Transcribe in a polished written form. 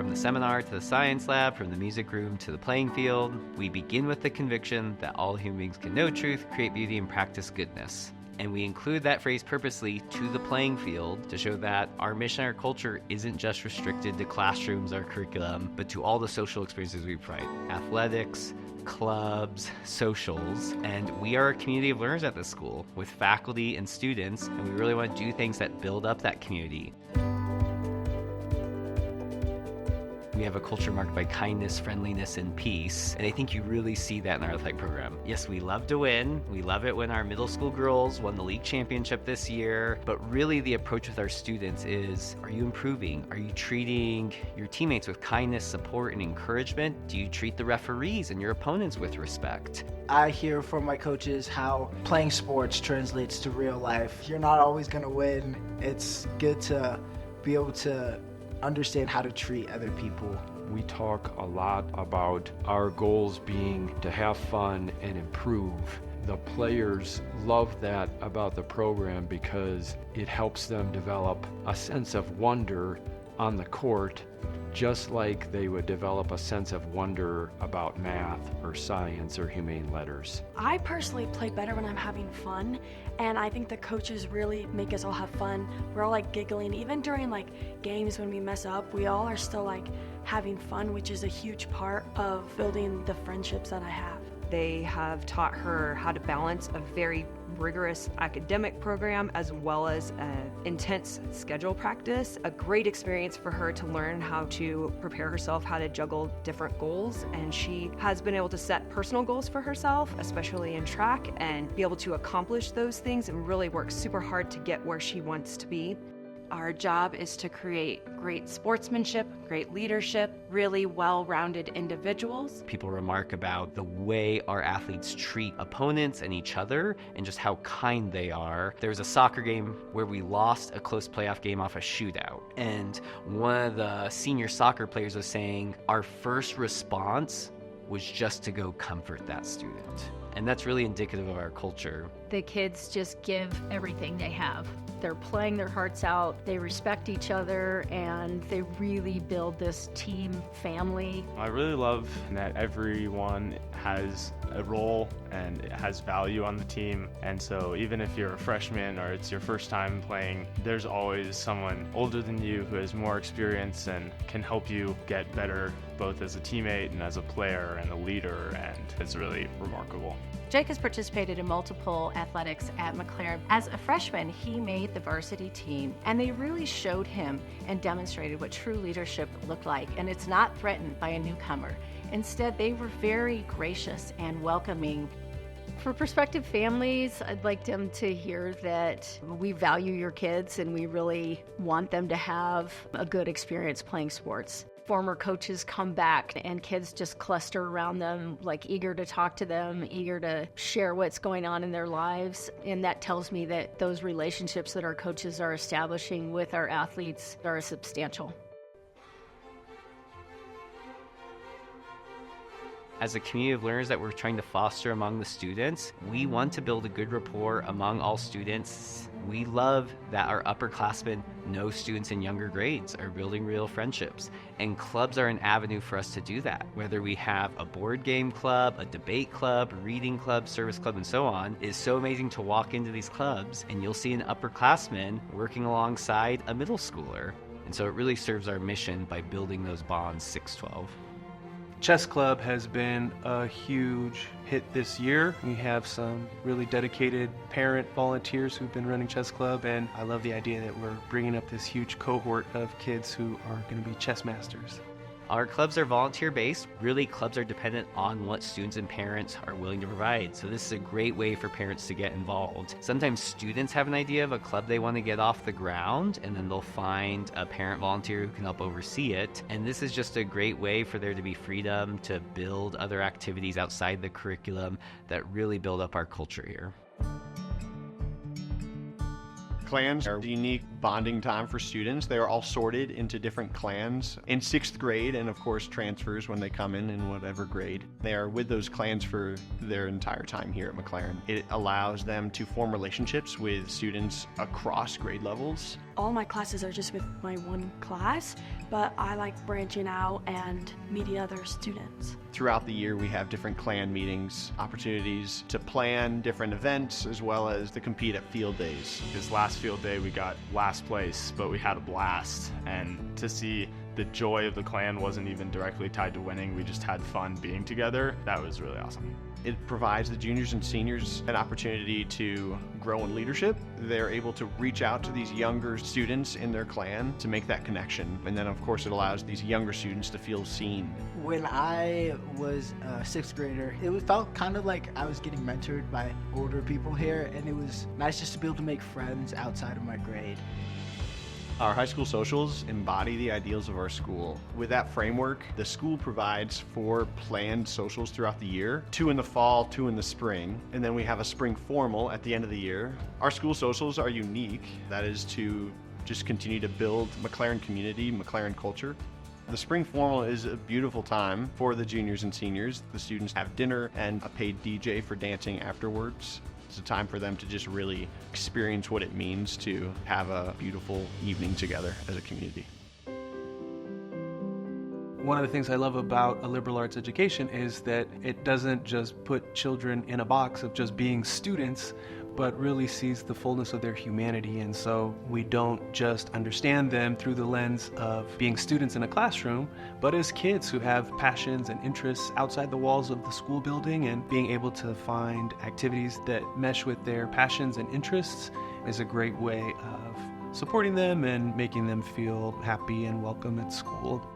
from the seminar to the science lab, from the music room to the playing field. We begin with the conviction that all human beings can know truth, create beauty, and practice goodness. And we include that phrase purposely to the playing field to show that our mission, our culture isn't just restricted to classrooms or curriculum, but to all the social experiences we provide. Athletics, clubs, socials, and we are a community of learners at this school with faculty and students, and we really want to do things that build up that community. We have a culture marked by kindness, friendliness, and peace, and I think you really see that in our athletic program. Yes, we love to win. We love it when our middle school girls won the league championship this year, but really the approach with our students is, are you improving? Are you treating your teammates with kindness, support, and encouragement? Do you treat the referees and your opponents with respect? I hear from my coaches how playing sports translates to real life. You're not always going to win. It's good to be able to understand how to treat other people. We talk a lot about our goals being to have fun and improve. The players love that about the program because it helps them develop a sense of wonder on the court, just like they would develop a sense of wonder about math or science or humane letters. I personally play better when I'm having fun, and I think the coaches really make us all have fun. We're all like giggling, even during games when we mess up, we all are still having fun, which is a huge part of building the friendships that I have. They have taught her how to balance a very rigorous academic program as well as an intense schedule practice. A great experience for her to learn how to prepare herself, how to juggle different goals, and she has been able to set personal goals for herself, especially in track, and be able to accomplish those things and really work super hard to get where she wants to be. Our job is to create great sportsmanship, great leadership, really well-rounded individuals. People remark about the way our athletes treat opponents and each other and just how kind they are. There was a soccer game where we lost a close playoff game off a shootout, and one of the senior soccer players was saying our first response was just to go comfort that student. And that's really indicative of our culture. The kids just give everything they have. They're playing their hearts out, they respect each other, and they really build this team family. I really love that everyone has a role and it has value on the team. And so even if you're a freshman or it's your first time playing, there's always someone older than you who has more experience and can help you get better both as a teammate and as a player and a leader, and it's really remarkable. Jake has participated in multiple athletics at MacLaren. As a freshman, he made the varsity team, and they really showed him and demonstrated what true leadership looked like, and it's not threatened by a newcomer. Instead, they were very gracious and welcoming. For prospective families, I'd like them to hear that we value your kids and we really want them to have a good experience playing sports. Former coaches come back and kids just cluster around them, eager to talk to them, eager to share what's going on in their lives. And that tells me that those relationships that our coaches are establishing with our athletes are substantial. As a community of learners that we're trying to foster among the students, we want to build a good rapport among all students. We love that our upperclassmen know students in younger grades are building real friendships, and clubs are an avenue for us to do that. Whether we have a board game club, a debate club, a reading club, service club, and so on, it is so amazing to walk into these clubs and you'll see an upperclassman working alongside a middle schooler. And so it really serves our mission by building those bonds 6-12. Chess Club has been a huge hit this year. We have some really dedicated parent volunteers who've been running Chess Club, and I love the idea that we're bringing up this huge cohort of kids who are going to be chess masters. Our clubs are volunteer-based. Really, clubs are dependent on what students and parents are willing to provide. So this is a great way for parents to get involved. Sometimes students have an idea of a club they want to get off the ground, and then they'll find a parent volunteer who can help oversee it. And this is just a great way for there to be freedom to build other activities outside the curriculum that really build up our culture here. Clans are a unique bonding time for students. They are all sorted into different clans in 6th grade, and of course transfers when they come in whatever grade. They are with those clans for their entire time here at MacLaren. It allows them to form relationships with students across grade levels. All my classes are just with my one class, but I like branching out and meeting other students. Throughout the year, we have different clan meetings, opportunities to plan different events, as well as to compete at field days. This last field day, we got last place, but we had a blast. And to see the joy of the clan wasn't even directly tied to winning, we just had fun being together. That was really awesome. It provides the juniors and seniors an opportunity to grow in leadership. They're able to reach out to these younger students in their clan to make that connection. And then, of course, it allows these younger students to feel seen. When I was a 6th grader, it felt kind of like I was getting mentored by older people here, and it was nice just to be able to make friends outside of my grade. Our high school socials embody the ideals of our school. With that framework, the school provides 4 planned socials throughout the year, 2 in the fall, 2 in the spring, and then we have a spring formal at the end of the year. Our school socials are unique. That is to just continue to build MacLaren community, MacLaren culture. The spring formal is a beautiful time for the juniors and seniors. The students have dinner and a paid DJ for dancing afterwards. It's a time for them to just really experience what it means to have a beautiful evening together as a community. One of the things I love about a liberal arts education is that it doesn't just put children in a box of just being students, but really sees the fullness of their humanity. And so we don't just understand them through the lens of being students in a classroom, but as kids who have passions and interests outside the walls of the school building, and being able to find activities that mesh with their passions and interests is a great way of supporting them and making them feel happy and welcome at school.